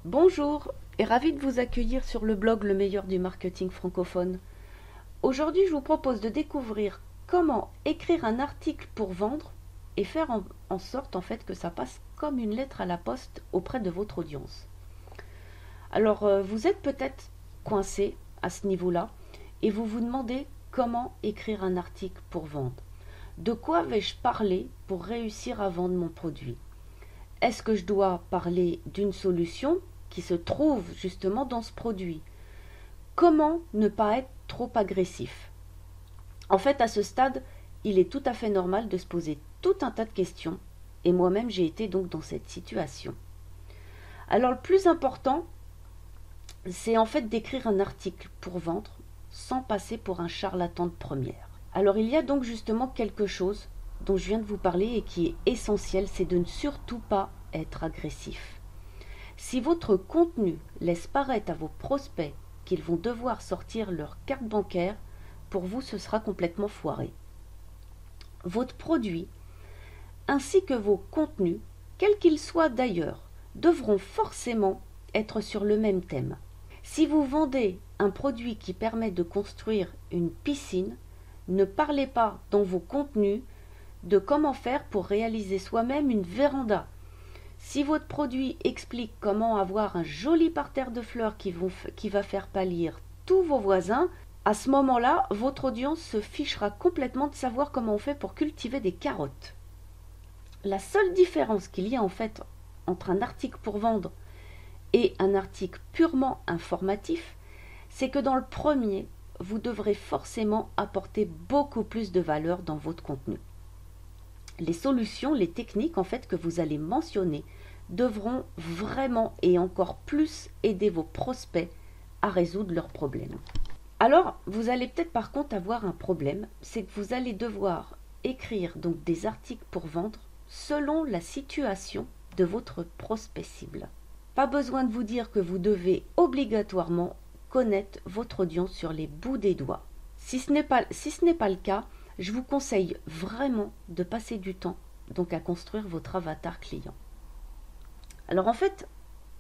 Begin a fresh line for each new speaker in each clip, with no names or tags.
Bonjour et ravi de vous accueillir sur le blog Le meilleur du marketing francophone. Aujourd'hui, je vous propose de découvrir comment écrire un article pour vendre et faire en sorte que ça passe comme une lettre à la poste auprès de votre audience. Alors, vous êtes peut-être coincé à ce niveau-là et vous vous demandez comment écrire un article pour vendre. De quoi vais-je parler pour réussir à vendre mon produit? Est-ce que je dois parler d'une solution qui se trouve justement dans ce produit? Comment ne pas être trop agressif? En fait, à ce stade, il est tout à fait normal de se poser tout un tas de questions, et moi-même j'ai été donc dans cette situation. Alors le plus important, c'est en fait d'écrire un article pour vendre sans passer pour un charlatan de première. Alors il y a donc justement quelque chose dont je viens de vous parler et qui est essentiel, c'est de ne surtout pas être agressif. Si votre contenu laisse paraître à vos prospects qu'ils vont devoir sortir leur carte bancaire, pour vous ce sera complètement foiré. Votre produit, ainsi que vos contenus, quels qu'ils soient d'ailleurs, devront forcément être sur le même thème. Si vous vendez un produit qui permet de construire une piscine, ne parlez pas dans vos contenus de comment faire pour réaliser soi-même une véranda. Si votre produit explique comment avoir un joli parterre de fleurs qui va faire pâlir tous vos voisins, à ce moment-là, votre audience se fichera complètement de savoir comment on fait pour cultiver des carottes. La seule différence qu'il y a en fait entre un article pour vendre et un article purement informatif, c'est que dans le premier, vous devrez forcément apporter beaucoup plus de valeur dans votre contenu. Les solutions, les techniques en fait que vous allez mentionner devront vraiment et encore plus aider vos prospects à résoudre leurs problèmes. Alors, vous allez peut-être par contre avoir un problème, c'est que vous allez devoir écrire donc des articles pour vendre selon la situation de votre prospect cible. Pas besoin de vous dire que vous devez obligatoirement connaître votre audience sur les bouts des doigts. Si ce n'est pas le cas, je vous conseille vraiment de passer du temps donc à construire votre avatar client. Alors en fait,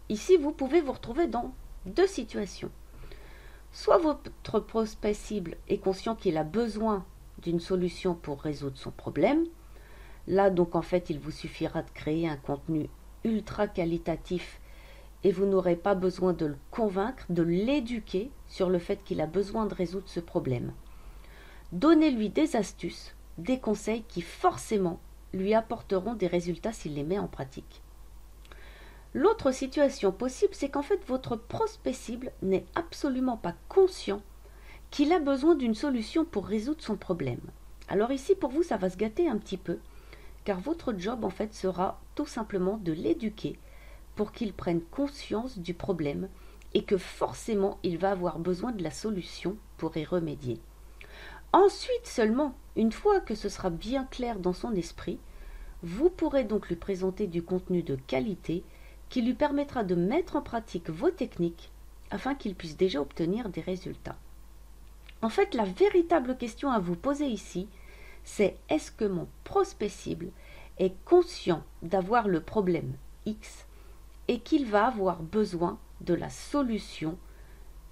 ici vous pouvez vous retrouver dans deux situations. Soit votre prospect cible est conscient qu'il a besoin d'une solution pour résoudre son problème. Là donc en fait il vous suffira de créer un contenu ultra qualitatif et vous n'aurez pas besoin de le convaincre, de l'éduquer sur le fait qu'il a besoin de résoudre ce problème. Donnez-lui des astuces, des conseils qui forcément lui apporteront des résultats s'il les met en pratique. L'autre situation possible, c'est qu'en fait votre prospect cible n'est absolument pas conscient qu'il a besoin d'une solution pour résoudre son problème. Alors ici pour vous ça va se gâter un petit peu, car votre job en fait sera tout simplement de l'éduquer pour qu'il prenne conscience du problème et que forcément il va avoir besoin de la solution pour y remédier. Ensuite seulement, une fois que ce sera bien clair dans son esprit, vous pourrez donc lui présenter du contenu de qualité qui lui permettra de mettre en pratique vos techniques afin qu'il puisse déjà obtenir des résultats. En fait, la véritable question à vous poser ici, c'est est-ce que mon prospect cible est conscient d'avoir le problème X et qu'il va avoir besoin de la solution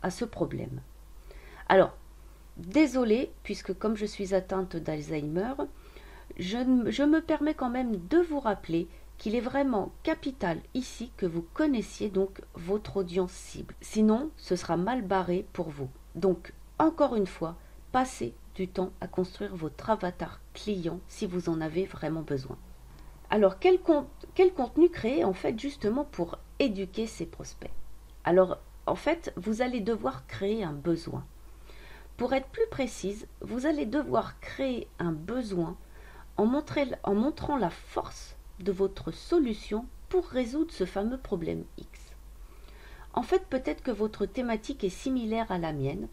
à ce problème. Alors, désolée, puisque comme je suis atteinte d'Alzheimer, je me permets quand même de vous rappeler qu'il est vraiment capital ici que vous connaissiez donc votre audience cible. Sinon, ce sera mal barré pour vous. Donc, encore une fois, passez du temps à construire votre avatar client si vous en avez vraiment besoin. Alors, quel contenu créer en fait justement pour éduquer ses prospects? Alors, en fait, vous allez devoir créer un besoin. Pour être plus précise, vous allez devoir créer un besoin en montrant la force de votre solution pour résoudre ce fameux problème X. En fait, peut-être que votre thématique est similaire à la mienne,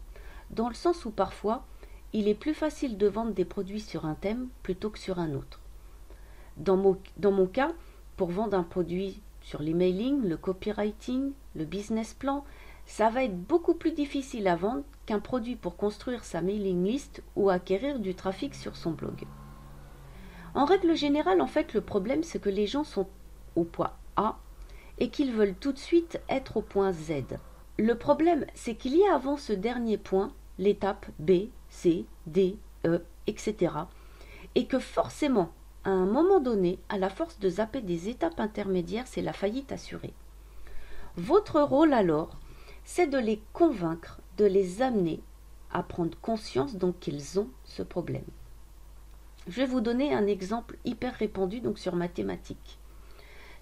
dans le sens où parfois, il est plus facile de vendre des produits sur un thème plutôt que sur un autre. Dans mon cas, pour vendre un produit sur l'emailing, le copywriting, le business plan, ça va être beaucoup plus difficile à vendre qu'un produit pour construire sa mailing list ou acquérir du trafic sur son blog. En règle générale, en fait, le problème, c'est que les gens sont au point A et qu'ils veulent tout de suite être au point Z. Le problème, c'est qu'il y a avant ce dernier point l'étape B, C, D, E, etc. Et que forcément, à un moment donné, à la force de zapper des étapes intermédiaires, c'est la faillite assurée. Votre rôle alors, c'est de les convaincre, de les amener à prendre conscience donc qu'ils ont ce problème. Je vais vous donner un exemple hyper répandu donc sur mathématiques.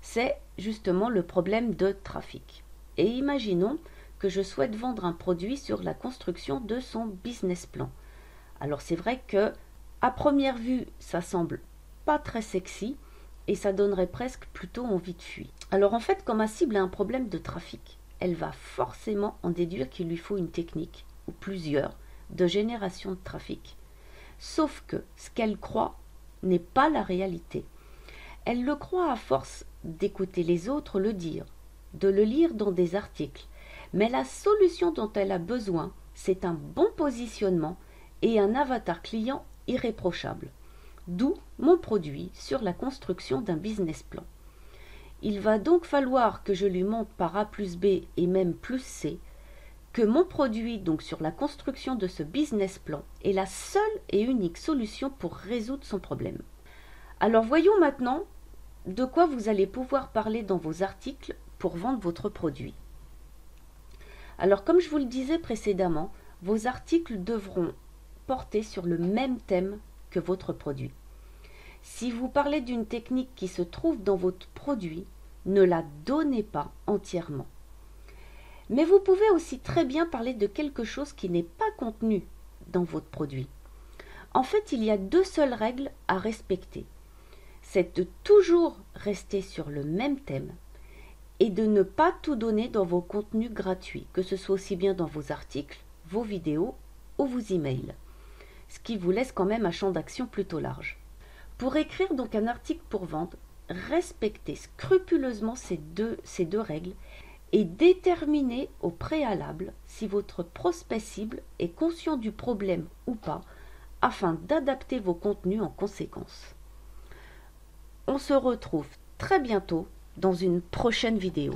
C'est justement le problème de trafic. Et imaginons que je souhaite vendre un produit sur la construction de son business plan. Alors c'est vrai que à première vue, ça semble pas très sexy et ça donnerait presque plutôt envie de fuir. Alors en fait, quand ma cible a un problème de trafic, elle va forcément en déduire qu'il lui faut une technique, ou plusieurs, de génération de trafic. Sauf que ce qu'elle croit n'est pas la réalité. Elle le croit à force d'écouter les autres le dire, de le lire dans des articles. Mais la solution dont elle a besoin, c'est un bon positionnement et un avatar client irréprochable. D'où mon produit sur la construction d'un business plan. Il va donc falloir que je lui montre par A plus B et même plus C que mon produit, donc sur la construction de ce business plan, est la seule et unique solution pour résoudre son problème. Alors voyons maintenant de quoi vous allez pouvoir parler dans vos articles pour vendre votre produit. Alors comme je vous le disais précédemment, vos articles devront porter sur le même thème que votre produit. Si vous parlez d'une technique qui se trouve dans votre produit, ne la donnez pas entièrement. Mais vous pouvez aussi très bien parler de quelque chose qui n'est pas contenu dans votre produit. En fait, il y a deux seules règles à respecter. C'est de toujours rester sur le même thème et de ne pas tout donner dans vos contenus gratuits, que ce soit aussi bien dans vos articles, vos vidéos ou vos emails, ce qui vous laisse quand même un champ d'action plutôt large. Pour écrire donc un article pour vendre, respectez scrupuleusement ces deux règles et déterminez au préalable si votre prospect cible est conscient du problème ou pas, afin d'adapter vos contenus en conséquence. On se retrouve très bientôt dans une prochaine vidéo.